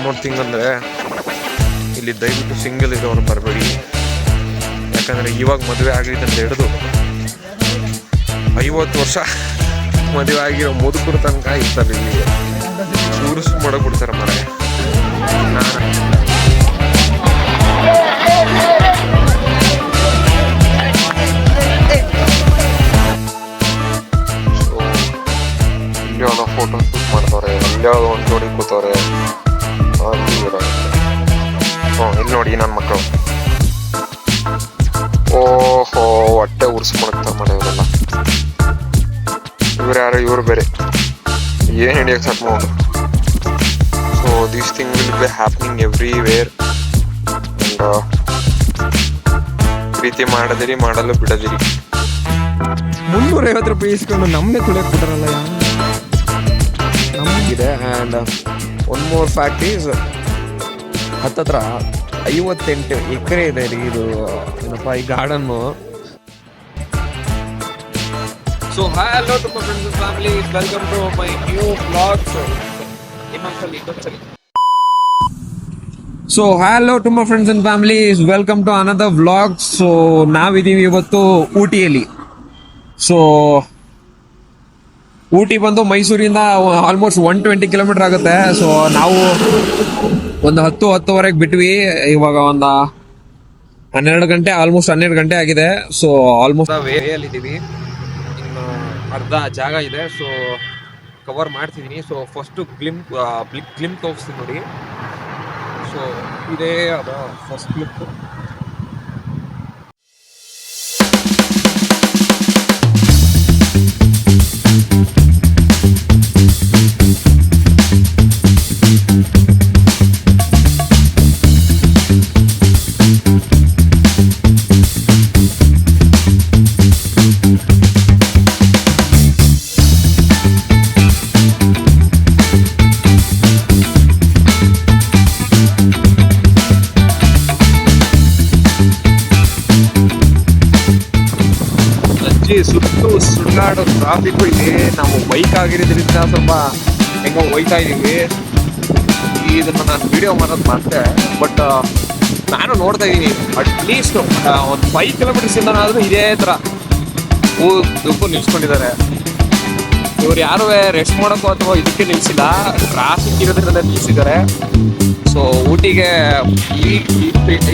One more thing ಅಂದರೆ ಇಲ್ಲಿ ದಯವಿಟ್ಟು ಸಿಂಗಲ್ ಇರೋರು ಬರಬೇಡಿ. ಯಾಕಂದರೆ ಇವಾಗ ಮದುವೆ ಆಗಲಿದ್ದಂತ ಹಿಡಿದು 50 ವರ್ಷ ಮದುವೆ ಆಗಿರೋ ಮುದುಕರ ತನಕ ಇರ್ತಾರೆ ಇಲ್ಲಿ. ಉರುಸು ಮಾಡೋಕೆ ಬಿಡ್ತಾರೆ ಮರ. ಇಲ್ಲಿ ಯಾವುದೋ ಫೋಟೋ ಶೂಟ್ ಮಾಡ್ತವ್ರೆ, ಇಲ್ಲಿ ಯಾವುದೋ ಒಂದು ಜೋಡಿ ಕೂತವ್ರೆ. ಇಲ್ಲಿ ನೋಡಿ ನನ್ನ ಮಕ್ಕಳು. ಓಹೋ, ಹೊಟ್ಟೆ ಉರ್ಸ್ ಮಾಡಕ್ತಾರೆ ಮರ ಇವರೆಲ್ಲ. ಇವ್ರು ಯಾರು, ಇವ್ರು ಬೇರೆ. ಏನು ಹಿಡಿಯೋಕೆ ಸ್ಟಾರ್ಟ್ ಮಾಡೋದು. So this thing will be happening everywhere. And ಪ್ರೀತಿ ಮಾಡದಿರಿ, ಮಾಡಲು ಬಿಡದಿರಿ. 350 ರೂಪಾಯಿ ಇಸ್ಕೊಂಡು ನಮ್ಮನ್ನೇ ತುಳಿಯಕ್ಕೆ ಬಿಟ್ಟಾರಲ್ಲ ನಮಗಿದೆ. And one more fact is ಹತ್ತತ್ರ 58 ಎಕರೆ ಇದೆ ರೀ ಇದು ಏನಪ್ಪ ಈ ಗಾರ್ಡನ್ನು. So hello to my friends and family, welcome to my new vlog. So hello to my friends and family, welcome to another vlog. So ನಾವಿದ್ದೀವಿ ಇವತ್ತು ಊಟಿಯಲ್ಲಿ. ಸೊ ಊಟಿ ಬಂದು ಮೈಸೂರಿಂದ ಆಲ್ಮೋಸ್ಟ್ 120 ಕಿಲೋಮೀಟರ್ ಆಗುತ್ತೆ. ಸೊ ನಾವು ಒಂದು 10-10:30 ಬಿಟ್ವಿ. ಇವಾಗ ಒಂದು 12 ಗಂಟೆ, ಆಲ್ಮೋಸ್ಟ್ 12 ಗಂಟೆ ಆಗಿದೆ. ಸೊ ಆಲ್ಮೋಸ್ಟ್ ವೇಯಲ್ಲಿದ್ದೀವಿ. ಇನ್ನು ಅರ್ಧ ಜಾಗ ಇದೆ, ಸೊ ಕವರ್ ಮಾಡ್ತಿದ್ದೀನಿ. ಸೊ ಫಸ್ಟು ಕ್ಲಿಮ್ ತೋರಿಸ್ತೀನಿ ನೋಡಿ. ಸೊ ಇದೇ ಅದು ಫಸ್ಟ್ ಕ್ಲಿಪ್. ಸುತ್ತು ಸುಳ್ಳಾಡೋ ಟ್ರಾಫಿಕ್ ಇದೆ. ನಾವು ಬೈಕ್ ಆಗಿರೋದ್ರಿಂದ ಸ್ವಲ್ಪ ಹೆಂಗೋ ಹೋಯ್ತಾ ಇದೀವಿ. ಇದನ್ನ ನಾನು ವಿಡಿಯೋ ಮಾಡೋದು ಮತ್ತೆ, ಬಟ್ ನಾನು ನೋಡ್ತಾ ಇದ್ದೀನಿ ಅಟ್ಲೀಸ್ಟ್ ಒಂದು 5 ಕಿಲೋಮೀಟರ್ಸ್ ಇಂದನಾದ್ರೂ ಇದೇ ಥರ ದುಪ್ಪು ನಿಲ್ಸ್ಕೊಂಡಿದ್ದಾರೆ. ಇವ್ರು ಯಾರು ರೆಸ್ಟ್ ಮಾಡೋಕ್ಕೋ ಅಥವಾ ಇದಕ್ಕೆ ನಿಲ್ಸಿಲ್ಲ, ಟ್ರಾಫಿಕ್ ಇರೋದ್ರಿಂದ ನಿಲ್ಸಿದ್ದಾರೆ. ಸೊ ಊಟಿಗೆ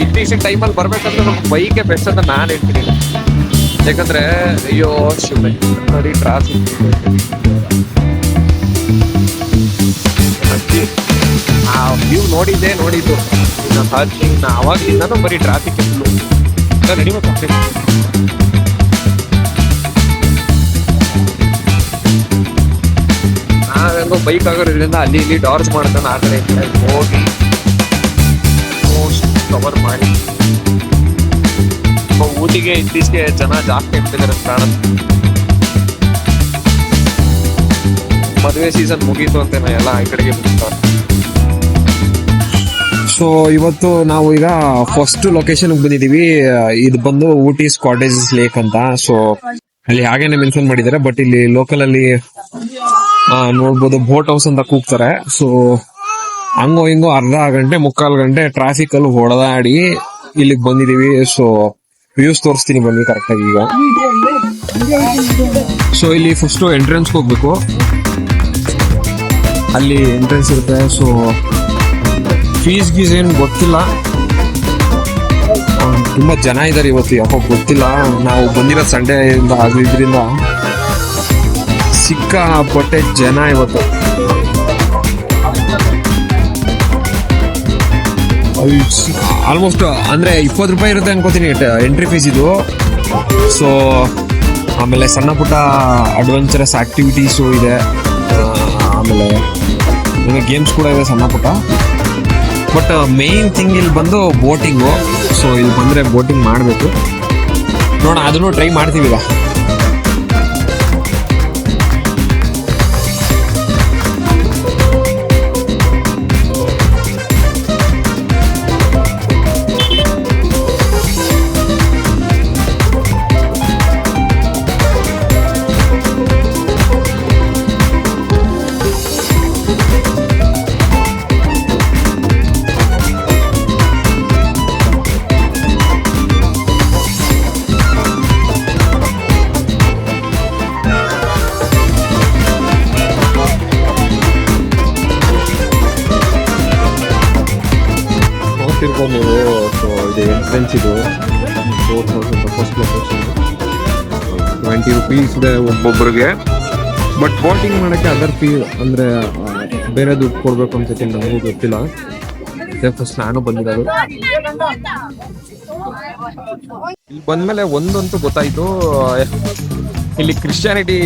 ಇತ್ತೀಚಿನ ಟೈಮಲ್ಲಿ ಬರ್ಬೇಕಂದ್ರೆ ನಮ್ಗೆ ಬೈಕೇ ಬೆಸ್ಟ್ ಅಂತ ನಾನು ಹೇಳ್ತೀನಿ. ಯಾಕಂದ್ರೆ ಅಯ್ಯೋ ಶಿವನೇ ನೋಡಿ ಟ್ರಾಫಿಕ್. ಆ ವ್ಯೂ ನೋಡಿದ್ದು ಇನ್ನು ಅವಾಗಿಂದನೂ ಬರೀ ಟ್ರಾಫಿಕ್ ನಡಿಬೇಕು. ನಾವೆಂಗೋ ಬೈಕ್ ಆಗೋದ್ರಿಂದ ಅಲ್ಲಿ ಇಲ್ಲಿ ಡಾರ್ಜ್ ಮಾಡ್ಕೊಂಡು ಆ ಕಡೆ ಹೋಗಿ ಕವರ್ ಮಾಡಿ. ಊಟಿಗೆ ಇತ್ತೀಚೆಗೆ ಜನ ಜಾಸ್ತಿ ಇರ್ತಿದ್ದಾರೆ ಕಾಣುತ್ತೆ. ಮದುವೆ ಸೀಸನ್ ಮುಗೀತು ಅಂತ ಎಲ್ಲ ಈ ಕಡೆಗೆ ಬಿಡ್ತಾರೆ. ಸೊ ಇವತ್ತು ನಾವು ಈಗ ಫಸ್ಟ್ ಲೊಕೇಶನ್ ಬಂದಿದ್ದೀವಿ. ಇದು ಬಂದು ಊಟೀಸ್ ಕಾಟೇಜಸ್ ಲೇಕ್ ಅಂತ. ಸೊ ಅಲ್ಲಿ ಹಾಗೇನೆ ಮೆನ್ಷನ್ ಮಾಡಿದ್ದಾರೆ, ಬಟ್ ಇಲ್ಲಿ ಲೋಕಲ್ ಅಲ್ಲಿ ನೋಡ್ಬೋದು ಬೋಟ್ ಹೌಸ್ ಅಂತ ಕೂಗ್ತಾರೆ. ಸೊ ಹಂಗೋ ಹಿಂಗೋ ಅರ್ಧ ಗಂಟೆ 3/4 ಗಂಟೆ ಟ್ರಾಫಿಕ್ ಅಲ್ಲಿ ಹೊಡೆದಾಡಿ ಇಲ್ಲಿಗೆ ಬಂದಿದ್ದೀವಿ. ಸೊ ವ್ಯೂಸ್ ತೋರಿಸ್ತೀನಿ ಬನ್ನಿ ಕರೆಕ್ಟಾಗಿ ಈಗ. ಸೊ ಇಲ್ಲಿ ಫಸ್ಟ್ ಎಂಟ್ರೆನ್ಸ್ ಹೋಗ್ಬೇಕು, ಅಲ್ಲಿ ಎಂಟ್ರೆನ್ಸ್ ಇರುತ್ತೆ. ಸೊ ಫೀಸ್ ಗೀಸ್ ಏನು ಗೊತ್ತಿಲ್ಲ, ತುಂಬಾ ಜನ ಇದ್ದಾರೆ ಇವತ್ತು, ಯಾಕೋ ಗೊತ್ತಿಲ್ಲ. ನಾವು ಬಂದಿರೋ ಸಂಡೇ ಇಂದ ಆಗಿದ್ರಿಂದ ಸಿಕ್ಕಾಪಟ್ಟೆ ಜನ ಇವತ್ತು. ಆಲ್ಮೋಸ್ಟ್ ಅಂದ್ರೆ 20 ರೂಪಾಯಿ ಇರುತ್ತೆ ಅನ್ಕೋತೀನಿ ಎಂಟ್ರಿ ಫೀಸ್ ಇದು. ಸೊ ಆಮೇಲೆ ಸಣ್ಣ ಪುಟ್ಟ ಅಡ್ವೆಂಚರಸ್ ಆಕ್ಟಿವಿಟೀಸು ಇದೆ, ಆಮೇಲೆ ಗೇಮ್ಸ್ ಕೂಡ ಇದೆ ಸಣ್ಣ ಪುಟ್ಟ. ಬಟ್ ಮೇನ್ ಥಿಂಗ್ ಇಲ್ಲಿ ಬಂದು ಬೋಟಿಂಗು. ಸೊ ಇಲ್ಲಿ ಬಂದರೆ ಬೋಟಿಂಗ್ ಮಾಡಬೇಕು, ನೋಡೋಣ, ಅದನ್ನು ಟ್ರೈ ಮಾಡ್ತೀವಿ ಈಗ. ನೋಡ್ತಿರ್ಬೋದು ನೀವು. ಸೊ ಇದು ಎಂಟ್ರೆನ್ಸ್, ಇದು 4000 ಫಸ್ಟ್ ಲೊಕೇಶನ್, 20 rupees ಇದೆ ಒಬ್ಬೊಬ್ಬರಿಗೆ. ಬಟ್ ಬೋಟಿಂಗ್ ಮಾಡೋಕ್ಕೆ ಅದರ್ ಫೀ ಅಂದರೆ ಬೇರೆ ದುಡ್ಡು ಕೊಡಬೇಕು ಅನ್ಸುತ್ತೆ, ನಮಗೂ ಗೊತ್ತಿಲ್ಲ. ಫಸ್ಟ್ ನಾನು ಬಂದಿರೋದು ಇಲ್ಲಿ ಬಂದಮೇಲೆ ಒಂದಂತೂ ಗೊತ್ತಾಯಿತು, ಇಲ್ಲಿ ಕ್ರಿಶ್ಚಿಯಾನಿಟಿ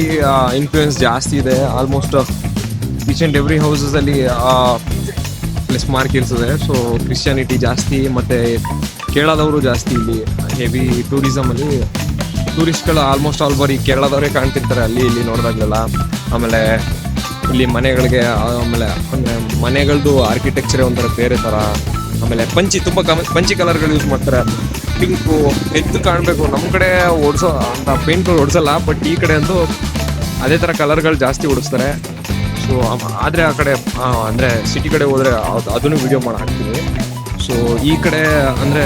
ಇನ್ಫ್ಲೂಯೆನ್ಸ್ ಜಾಸ್ತಿ ಇದೆ. ಆಲ್ಮೋಸ್ಟ್ ಈಚ್ ಆ್ಯಂಡ್ ಎವ್ರಿ ಹೌಸಸಲ್ಲಿ ಪ್ಲಸ್ ಮಾರ್ಕ್ ಇರ್ತದೆ. ಸೊ ಕ್ರಿಶ್ಚಿಯಾನಿಟಿ ಜಾಸ್ತಿ, ಮತ್ತು ಕೇರಳದವರು ಜಾಸ್ತಿ ಇಲ್ಲಿ. ಹೆವಿ ಟೂರಿಸಮಲ್ಲಿ ಟೂರಿಸ್ಟ್ಗಳು ಆಲ್ಮೋಸ್ಟ್ ಆಲ್ ಬರೀ ಕೇರಳದವರೇ ಕಾಣ್ತಿರ್ತಾರೆ ಅಲ್ಲಿ ಇಲ್ಲಿ ನೋಡಿದಾಗಲೆಲ್ಲ. ಆಮೇಲೆ ಇಲ್ಲಿ ಮನೆಗಳಿಗೆ, ಆಮೇಲೆ ಅಂದರೆ ಮನೆಗಳದ್ದು ಆರ್ಕಿಟೆಕ್ಚರೇ ಒಂಥರ ಬೇರೆ ಥರ. ಆಮೇಲೆ ತುಂಬ ಪಂಚಿ ಕಲರ್ಗಳು ಯೂಸ್ ಮಾಡ್ತಾರೆ. ಪಿಂಕು ಎದ್ದು ಕಾಣಬೇಕು. ನಮ್ಮ ಕಡೆ ಓಡಿಸೋ ಅಂತ ಪೇಂಟ್ಗಳು ಓಡಿಸಲ್ಲ, ಬಟ್ ಈ ಕಡೆ ಅಂತೂ ಅದೇ ಥರ ಕಲರ್ಗಳು ಜಾಸ್ತಿ ಓಡಿಸ್ತಾರೆ. ಸೊ ಆದರೆ ಆ ಕಡೆ ಅಂದರೆ ಸಿಟಿ ಕಡೆ ಹೋದರೆ ಅದನ್ನು ವಿಡಿಯೋ ಮಾಡಿ ಹಾಕ್ತೀವಿ. ಸೊ ಈ ಕಡೆ ಅಂದರೆ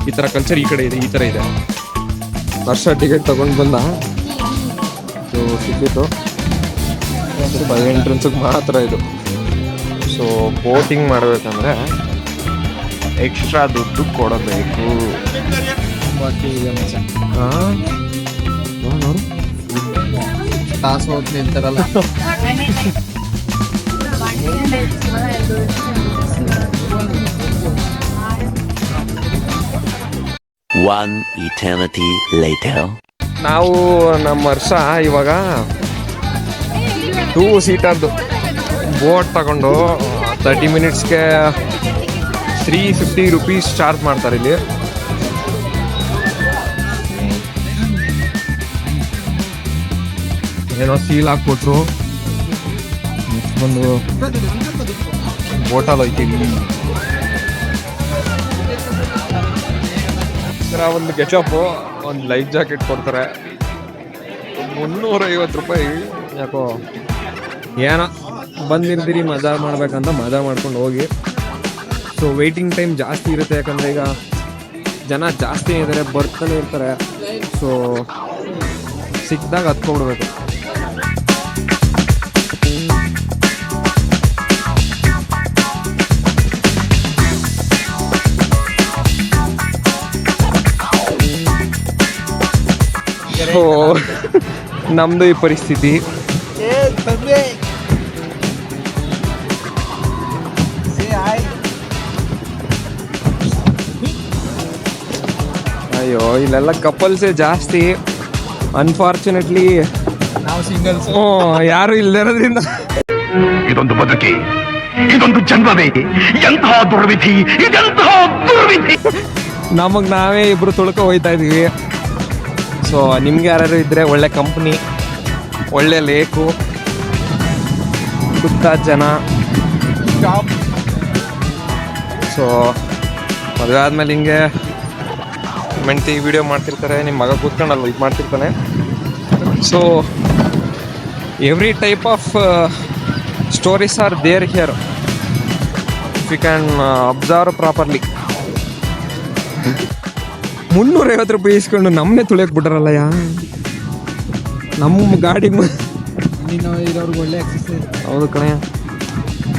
ಈ ಥರ ಕಲ್ಚರ್ ಈ ಕಡೆ ಇದೆ, ಈ ಥರ ಇದೆ. ವರ್ಷ ಟಿಕೆಟ್ ತೊಗೊಂಡು ಬಂದ. ಸೊ ಸಿಕ್ಕಿತ್ತು, ಎಂಟ್ರೆನ್ಸಿಗೆ ಮಾತ್ರ ಇದು. ಸೊ ಬೋಟಿಂಗ್ ಮಾಡಬೇಕಂದ್ರೆ ಎಕ್ಸ್ಟ್ರಾ ದುಡ್ಡು ಕೊಡಬೇಕು. ನೋಡು ತಾಸು ಹೋಗಿ ನಿಂತಾರಲ್ಲ. One eternity later. ನಾವು ನಮ್ಮ ವರ್ಷ ಇವಾಗ 2 ಸೀಟರ್ದು ಬೋಟ್ ತಗೊಂಡು 30 ಮಿನಿಟ್ಸ್ಗೆ 350 rupees ಚಾರ್ಜ್ ಮಾಡ್ತಾರೆ ಇಲ್ಲಿ. ಏನೋ ಸೀಲ್ ಹಾಕ್ಕೊಟ್ರು. ಒಂದು ಬೋಟಲ್ಲಿ ಹೋಯ್ತೀವಿ. ಒಂದು ಗೆಟಪ್, ಒಂದು ಲೈಫ್ ಜಾಕೆಟ್ ಕೊಡ್ತಾರೆ, 350 ರೂಪಾಯಿ. ಯಾಕೋ ಏನೋ ಬಂದಿರ್ತೀರಿ ಮಜಾ ಮಾಡ್ಬೇಕಂತ ಮಜಾ ಮಾಡ್ಕೊಂಡು ಹೋಗಿ. ಸೊ ವೆಯ್ಟಿಂಗ್ ಟೈಮ್ ಜಾಸ್ತಿ ಇರುತ್ತೆ, ಯಾಕಂದರೆ ಈಗ ಜನ ಜಾಸ್ತಿ ಇದ್ದಾರೆ, ಬರ್ತಾನೆ ಇರ್ತಾರೆ. ಸೊ ಸಿಕ್ಕಿದಾಗ ಹತ್ಕೊಂಡ್ಬಿಡ್ಬೇಕು. ಸೊ ನಮ್ಮದು ಈ ಪರಿಸ್ಥಿತಿ. ಅಯ್ಯೋ ಇಲ್ಲೆಲ್ಲ ಕಪಲ್ಸೇ ಜಾಸ್ತಿ. ಅನ್ಫಾರ್ಚುನೇಟ್ಲಿ ನಾವು ಸಿಂಗಲ್ಸ್. ಯಾರು ಇಲ್ಲದಿರೋದ್ರಿಂದ ಇದೊಂದು ಬದುಕಿ, ಇದೊಂದು ಜನ್ಮವೇ, ಎಂತಹ ದುರ್ವಿಧಿ, ಇದೆಂತಹ ದುರ್ವಿಧಿ. ನಮಗೆ ನಾವೇ ಇಬ್ರು ತುಳ್ಕೊ ಹೋಯ್ತಾ ಇದೀವಿ. ಸೊ ನಿಮ್ಗೆ ಯಾರು ಇದ್ರೆ ಒಳ್ಳೆ ಕಂಪ್ನಿ, ಒಳ್ಳೆ ಲೇಕು, ಸುತ್ತ ಜನ. ಸೊ ಮದುವೆ ಆದ್ಮೇಲೆ ಹಿಂಗೆ ಮೆಂಟಿ ವಿಡಿಯೋ ಮಾಡ್ತಿರ್ತಾರೆ, ನಿಮ್ಮ ಮಗ ಕೂತ್ಕೊಂಡಲ್ಲ ಇದು ಮಾಡ್ತಿರ್ತಾನೆ. So every type of stories are there here if you can observe properly. 350 ರೂಪಾಯಿ ಇಸ್ಕೊಂಡು ನಮ್ಮನ್ನೇ ತುಳಿಯಕ್ಕೆ ಬಿಟ್ಟಾರಲ್ಲ ನಮ್ಮ ಗಾಡಿ. ಇರೋರ್ಗೆ ಒಳ್ಳೆ ಎಕ್ಸಸೈಸ್. ಹೌದು ಕಣೆ,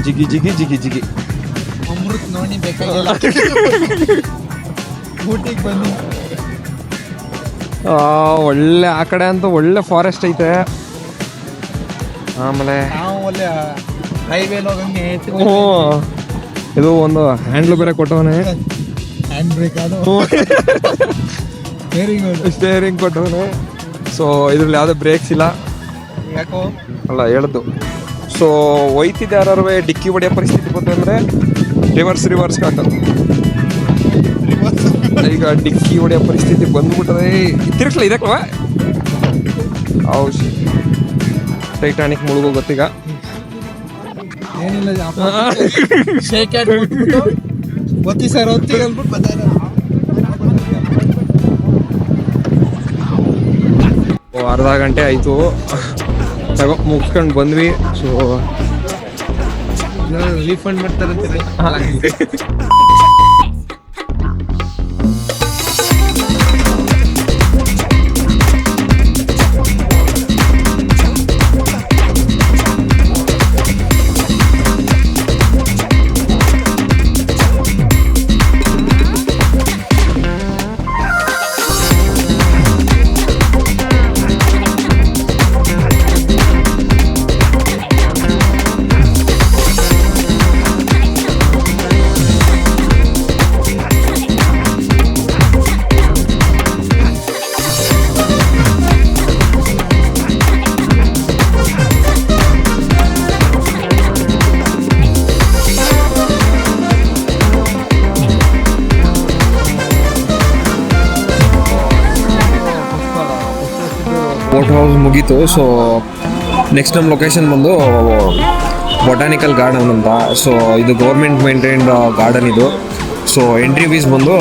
ಜಿಗಿ ಜಿಗಿ ಜಿಗಿ ಜಿಗಿ. ಅಮೃತ್ ನೋಡಿ ಬೇಕಾಗಿಲ್ಲ. ಊಟಿಗೆ ಬನ್ನಿ. ಒಳ್ಳೆ ಆ ಕಡೆ ಅಂತೂ ಒಳ್ಳೆ ಫಾರೆಸ್ಟ್ ಐತೆ. ಆಮೇಲೆ ನಾವು ಒಳ್ಳೆ ಹೈವೇಲಿ ಹೋಗಂಗೆ ಇದು ಒಂದು ಹ್ಯಾಂಡ್ಲು ಬೇರೆ ಕೊಟ್ಟವನೆ, ಹ್ಯಾಂಡ್ ಬ್ರೇಕ್ ಅದು ಸ್ಟೇರಿಂಗ್ ಕೊಟ್ಟವನೆ. ಸೊ ಇದ್ರಲ್ಲಿ ಯಾವುದೇ ಬ್ರೇಕ್ಸ್ ಇಲ್ಲ. ಯಾಕೋ ಅಲ್ಲ ಹೇಳ್ದು. ಸೊ ಒಯ್ತಿದ್ದೆ ಯಾರು ಡಿಕ್ಕಿ ಹೊಡೆಯೋ ಪರಿಸ್ಥಿತಿ ಬಂತಂದರೆ ರಿವರ್ಸ್ ಹಾಕೋದು. ಈಗ ಡಿಕ್ಕಿ ಹೊಡೆಯೋ ಪರಿಸ್ಥಿತಿ ಬಂದ್ಬಿಟ್ಟದೆ. ತಿರ್ಗಲ ಇದಕ್ಕವ ಟೈಟಾನಿಕ್ ಮುಳುಗೋ ಗೊತ್ತೀಗ. ಏನಿಲ್ಲ ಶೇಕ್ ಒತ್ತಿ ಸರ್ ಒತ್ತಿ ಅಲ್ಬಿಟ್ಟು ಬಂದ. ಅರ್ಧ ಗಂಟೆ ಆಯಿತು ಮುಗಿಸ್ಕೊಂಡು ಬಂದ್ವಿ. ಸೊ ರೀಫಂಡ್ ಮಾಡ್ತಾರಂತೀರಿ. ಹೌಸ್ ಮುಗೀತು. ಸೊ ನೆಕ್ಸ್ಟ್ ನಮ್ಮ ಲೊಕೇಶನ್ ಬಂದು ಬೊಟಾನಿಕಲ್ ಗಾರ್ಡನ್ ಅಂತ. ಸೊ ಇದು ಗೌರ್ಮೆಂಟ್ ಮೇಂಟೈನ್ಡ್ ಗಾರ್ಡನ್ ಇದು. ಸೊ ಎಂಟ್ರಿ ಫೀಸ್ ಬಂದು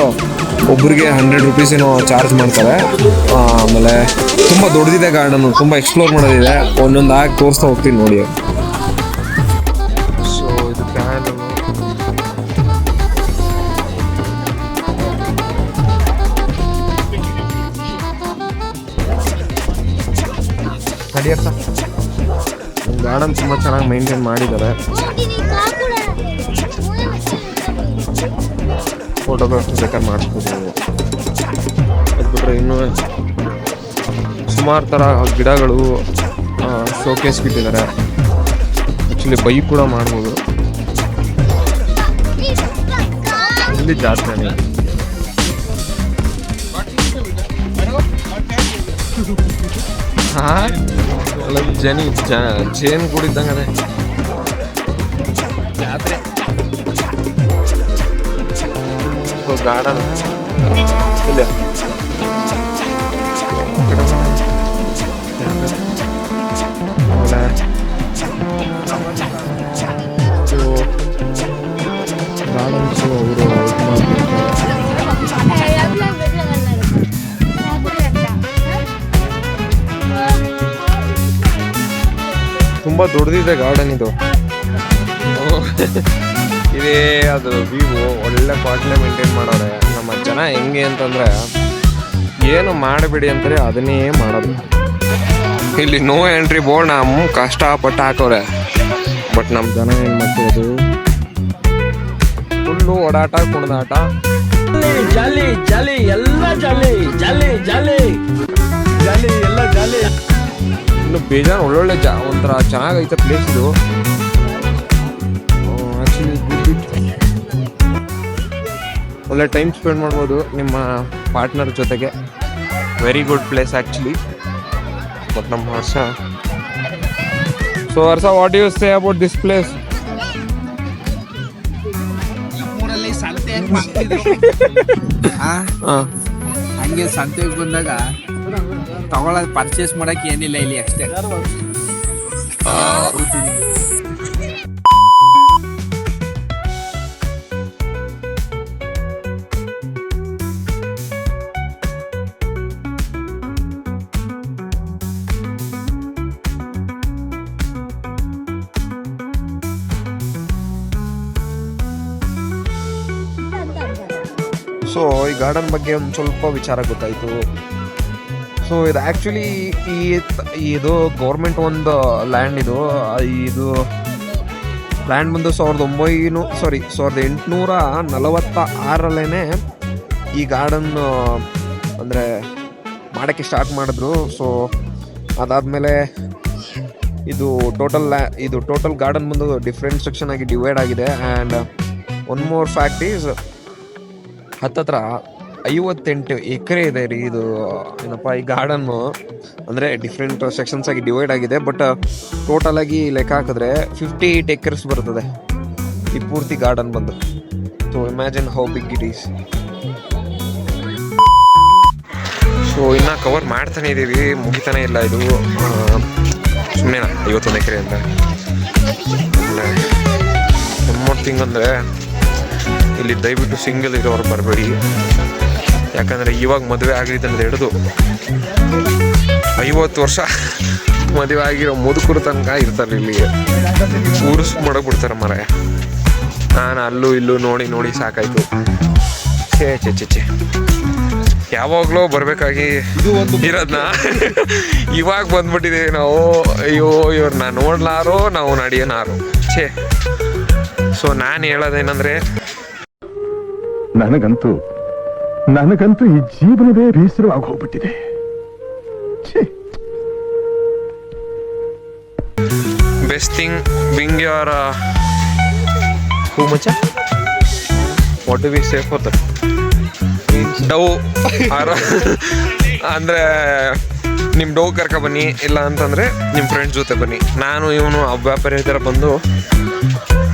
ಒಬ್ಬರಿಗೆ 100 ರೂಪೀಸ್ ಏನೋ ಚಾರ್ಜ್ ಮಾಡ್ತಾರೆ. ಆಮೇಲೆ ತುಂಬ ದೊಡ್ಡದಿದೆ ಗಾರ್ಡನ್ನು, ತುಂಬ ಎಕ್ಸ್ಪ್ಲೋರ್ ಮಾಡೋದಿದೆ. ಒಂದೊಂದು ಆಗಿ ತೋರಿಸ್ತಾ ಹೋಗ್ತೀನಿ ನೋಡಿ. ಸೊ ಇದು ಕ್ಯಾನ್ ನಡೆಯತ್ತ. ಗಾರ್ಡನ್ ತುಂಬ ಚೆನ್ನಾಗಿ ಮೇಂಟೈನ್ ಮಾಡಿದ್ದಾರೆ. ಫೋಟೋಗ್ರಾಫಿ ಬೇಕಾದ್ರೆ ಮಾಡಿಸ್ಬೋದು. ಅದು ಬಿಟ್ಟರೆ ಇನ್ನೂ ಸುಮಾರು ಥರ ಗಿಡಗಳು ಶೋಕೇಸ್ ಬಿಟ್ಟಿದ್ದಾರೆ. ಆ್ಯಕ್ಚುಲಿ ಬೈಕ್ ಕೂಡ ಮಾಡ್ಬೋದು. ಇಲ್ಲಿ ಜಾತ್ರೆ ಜೇನು ಕೂಡಿದ್ದಂಗೆ ಅದೇ ಜಾತ್ರೆ. ಗಾರ್ಡನ್ ಇಲ್ಲ ಗಾರ್ಡನ್ಸು ಅವರು ತುಂಬ ದೊಡ್ಡದಿದೆ ಗಾರ್ಡನ್ ಇದು. ಇದೇ ಅದು ವ್ಯೂ ಒಳ್ಳೆ ಕ್ವಾಲಿಟಿ ಮೇಂಟೈನ್ ಮಾಡೋರೆ ನಮ್ಮ ಜನ. ಹೆಂಗೆ ಅಂತಂದರೆ ಏನು ಮಾಡಬೇಡಿ ಅಂತಾರೆ ಅದನ್ನೇ ಮಾಡೋದು. ಇಲ್ಲಿ ನೋ ಎಂಟ್ರಿ ಬೋರ್ಡ್ ನಮ್ಮ ಕಷ್ಟಪಟ್ಟು ಹಾಕೋರೆ. ಬಟ್ ನಮ್ಮ ಜನ ಏನು ಮಾಡ್ತಿರೋದು ಫುಲ್ಲು ಓಡಾಟ ಕುಣಿದಾಟ. ಜಾಲಿ ಜಾಲಿ ಎಲ್ಲ ಜಾಲಿ ಜಾಲಿ ಜಾಲಿ ಜಾಲಿ ಎಲ್ಲ ಜಾಲಿ. ಇನ್ನು ಬೇಜಾರು ಒಳ್ಳೊಳ್ಳೆ ಒಂಥರ ಚೆನ್ನಾಗೈತೆ ಪ್ಲೇಸ್ ಇದು. ಒಳ್ಳೆ ಟೈಮ್ ಸ್ಪೆಂಡ್ ಮಾಡ್ಬೋದು ನಿಮ್ಮ ಪಾರ್ಟ್ನರ್ ಜೊತೆಗೆ. Very good place actually. But ನಮ್ಮ Harsha, so Harsha, what you say about this place? ಹಂಗೆ ಸಂತೆಗೆ ಬಂದಾಗ ತಗೊಳ್ಳೋದು ಪರ್ಚೇಸ್ ಮಾಡಕ್ಕೆ ಏನಿಲ್ಲ ಇಲ್ಲಿ ಅಷ್ಟೇ. ಸೊ ಈ ಗಾರ್ಡನ್ ಬಗ್ಗೆ ಒಂದು ಸ್ವಲ್ಪ ವಿಚಾರ ಗೊತ್ತಾಯಿತು. ಸೊ ಇದು ಆ್ಯಕ್ಚುಲಿ ಇದು ಗೌರ್ಮೆಂಟ್ ಒಂದು ಲ್ಯಾಂಡ್ ಇದು. ಇದು ಲ್ಯಾಂಡ್ ಬಂದು 1846 ಈ ಗಾರ್ಡನ್ ಅಂದರೆ ಮಾಡೋಕ್ಕೆ ಸ್ಟಾರ್ಟ್ ಮಾಡಿದ್ರು. ಸೊ ಅದಾದಮೇಲೆ ಇದು ಟೋಟಲ್ ಗಾರ್ಡನ್ ಬಂದು ಡಿಫ್ರೆಂಟ್ ಸೆಕ್ಷನ್ ಆಗಿ ಡಿವೈಡ್ ಆಗಿದೆ. And one more fact is ಹತ್ತತ್ರ 58 ಎಕರೆ ಇದೆ ರೀ ಇದು. ಏನಪ್ಪ ಈ ಗಾರ್ಡನ್ನು ಅಂದರೆ ಡಿಫ್ರೆಂಟ್ ಸೆಕ್ಷನ್ಸ್ ಆಗಿ ಡಿವೈಡ್ ಆಗಿದೆ. ಬಟ್ ಟೋಟಲ್ ಆಗಿ ಲೆಕ್ಕ ಹಾಕಿದ್ರೆ 58 ಎಕರ್ಸ್ ಬರ್ತದೆ ಈ ಪೂರ್ತಿ ಗಾರ್ಡನ್ ಬಂದು. So imagine how big it is. So ಇನ್ನು ಕವರ್ ಮಾಡ್ತಾನೆ ಇದ್ದೀವಿ, ಮುಗಿತಾನೆ ಇಲ್ಲ ಇದು. ಸುಮ್ಮನೆನಾ 51 ಎಕರೆ ಅಂತ. ಒನ್ ಥಿಂಗ್ ಅಂದರೆ ಇಲ್ಲಿ ದಯವಿಟ್ಟು ಸಿಂಗಲ್ ಇರೋರು ಬರಬೇಡಿ. ಯಾಕಂದರೆ ಇವಾಗ ಮದುವೆ ಆಗಲಿದ್ದಂದ್ರೆ ಹಿಡಿದು 50 ವರ್ಷ ಮದುವೆ ಆಗಿರೋ ಮುದುಕರು ತನಕ ಇರ್ತಾರೆ ಇಲ್ಲಿ. ಊರಿಸ್ ಮಾಡಕ್ಬಿಡ್ತಾರೆ ಮರ. ನಾನು ಅಲ್ಲೂ ಇಲ್ಲೂ ನೋಡಿ ಸಾಕಾಯ್ತು. ಚೇ ಯಾವಾಗಲೂ ಬರಬೇಕಾಗಿ ಇರೋದನ್ನ ಇವಾಗ ಬಂದ್ಬಿಟ್ಟಿದ್ದೀವಿ ನಾವು. ಅಯ್ಯೋ ಇವ್ರನ್ನ ನೋಡ್ಲಾರೋ ನಾವು ನಡೆಯೋನಾರು. ಸೊ ನಾನು ಹೇಳೋದೇನೆಂದರೆ, ನನಗಂತೂ ಈ ಜೀವನವೇ ಬೇಸರವಾಗಿ ಹೋಗ್ಬಿಟ್ಟಿದೆ. Best thing being your who much what do we say for that ಡವ್ ಅಂದರೆ ನಿಮ್ಮ ಡವ್ ಕರ್ಕೊಬನ್ನಿ. ಇಲ್ಲ ಅಂತಂದರೆ ನಿಮ್ಮ ಫ್ರೆಂಡ್ಸ್ ಜೊತೆ ಬನ್ನಿ. ನಾನು ಇವನು ವ್ಯಾಪಾರಿ ಥರ ಬಂದು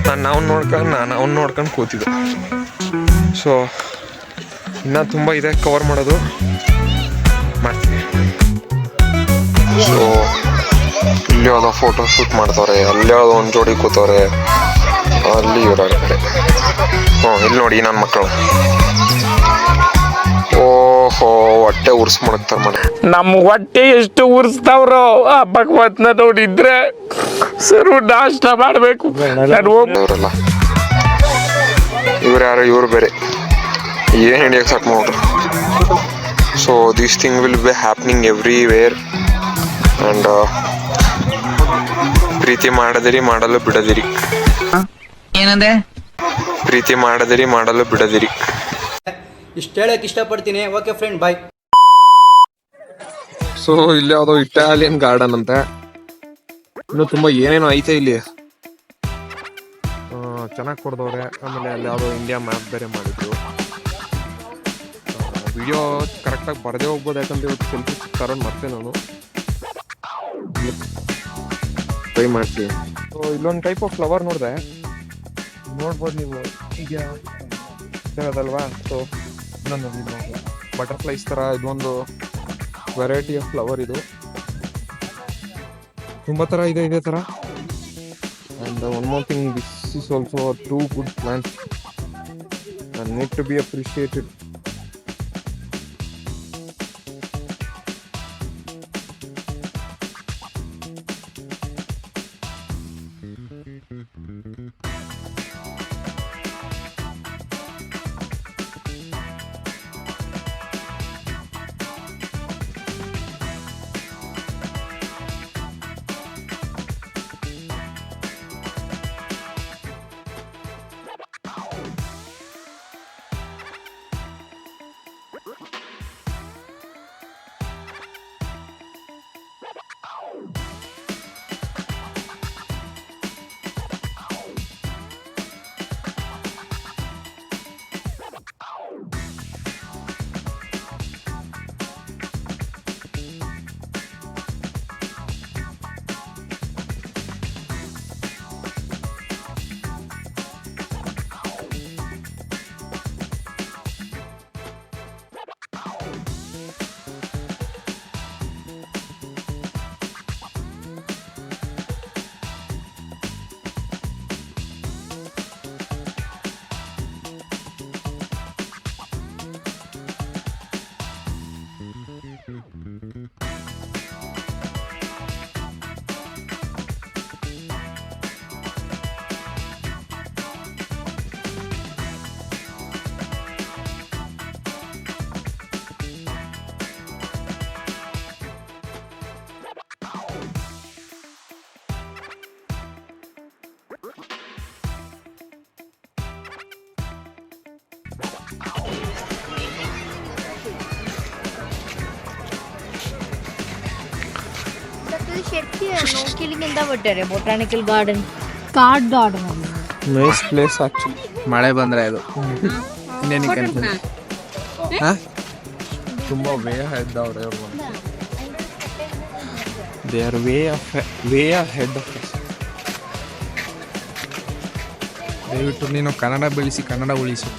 ನಾನು ಅವ್ನು ನೋಡ್ಕೊಂಡು ಕೂತಿದ್ದೆ. ಸೊ ಇನ್ನೂ ತುಂಬ ಇದೆ ಕವರ್ ಮಾಡೋದು, ಮಾಡ್ತೀನಿ. ಸೊ ಇಲ್ಲಿ ಯಾವುದೋ ಫೋಟೋ ಶೂಟ್ ಮಾಡ್ತವ್ರೆ, ಅಲ್ಲಿ ಯಾವುದೋ ಒಂದು ಜೋಡಿ ಕೂತವ್ರೆ, ಅಲ್ಲಿ ಇವರಾಗ್ತಾರೆ. ಇಲ್ಲಿ ನೋಡಿ ನನ್ನ ಮಕ್ಕಳು. ಓಹೋ, ಹೊಟ್ಟೆ ಉರ್ಸ್ ಮಾಡಕ್ತಾರೆ ಮಾಡಿ. ನಮ್ಮ ಹೊಟ್ಟೆ ಎಷ್ಟು ಉರ್ಸ್ತಾವ್ರೋ ಆ ಭಗವಂತನ ನೋಡಿದ್ರೆ ಸರ್ ನಾಷ್ಟ ಮಾಡಬೇಕು. ಇವರೆಲ್ಲ ಇವ್ರು ಯಾರು, ಇವ್ರು ಬೇರೆ. ಏನು ಹಿಡಿಯಕ್ಕೆ ಸಾಕು ನೋಡ್ರಿ. So this thing will be happening everywhere. And ಪ್ರೀತಿ ಮಾಡದಿರಿ, ಮಾಡಲು ಬಿಡದಿರಿ. ಏನಂದೆ? ಪ್ರೀತಿ ಮಾಡದಿರಿ, ಮಾಡಲು ಬಿಡದಿರಿ. ಇಷ್ಟು ಹೇಳಕ್ ಇಷ್ಟಪಡ್ತೀನಿ. ಓಕೆ ಫ್ರೆಂಡ್, ಬಾಯ್. ಸೊ ಇಲ್ಲಿ ಯಾವುದೋ ಇಟಾಲಿಯನ್ ಗಾರ್ಡನ್ ಅಂತೆ. ಇನ್ನು ತುಂಬ ಏನೇನೋ ಐತೆ ಇಲ್ಲಿ. ಚೆನ್ನಾಗಿ ಕೊಡ್ದವ್ರೆ. ಆಮೇಲೆ ಅಲ್ಲಿ ಯಾವುದೋ ಇಂಡಿಯಾ ಮ್ಯಾಪ್ ಬೇರೆ ಮಾಡಿದ್ರು. ವಿಡಿಯೋ ಕರೆಕ್ಟಾಗಿ ಬರದೇ ಹೋಗ್ಬೋದು, ಯಾಕಂದ್ರೆ ಇವತ್ತು ಸೆಲ್ಫಿ ತರೋದು ಮತ್ತೆ ನಾನು ಟ್ರೈ ಮಾಡ್ತೀನಿ. ಸೊ ಇಲ್ಲೊಂದು ಟೈಪ್ ಆಫ್ ಫ್ಲವರ್ ನೋಡಿದೆ, ನೋಡ್ಬೋದು ನೀವು. ಈಗ ಅದಲ್ವಾ. ಸೊ ಇನ್ನೊಂದು ಬಟರ್ಫ್ಲೈಸ್ ಥರ ಇದೊಂದು ವೆರೈಟಿ ಆಫ್ ಫ್ಲವರ್. ಇದು ತುಂಬ ಥರ ಇದೆ ಇದೇ ಥರ. And one more thing, this is also too good plants and need to be appreciated. ನೋಡ್ಲಿಕ್ಕಿಂತ ಬಿಟ್ಟಾರೆ botanical garden, card garden. Nice place actually. ಮಳೆ ಬಂದ್ರೆ ಅದು ತುಂಬ ವೇ ಹೆಡ್ ಅವ್ರೆ. They are way ahead of us. ದಯವಿಟ್ಟು ನೀನು ಕನ್ನಡ ಬೆಳೆಸಿ, ಕನ್ನಡ ಉಳಿಸು.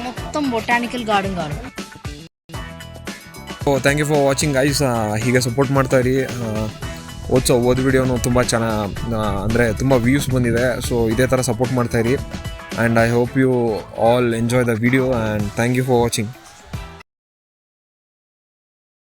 ಮೊತ್ತ botanical garden garden. Thank you for watching guys. ಹೀಗೆ ಸಪೋರ್ಟ್ ಮಾಡ್ತಾ ಇರಿ. ಓದ್ ವಿಡಿಯೋನು ತುಂಬ ಚೆನ್ನಾಗಿ ಅಂದರೆ ತುಂಬ ವ್ಯೂಸ್ ಬಂದಿದೆ. ಸೊ ಇದೇ ಥರ ಸಪೋರ್ಟ್ ಮಾಡ್ತಾ ಇರಿ. And I hope you all enjoy the video and thank you for watching.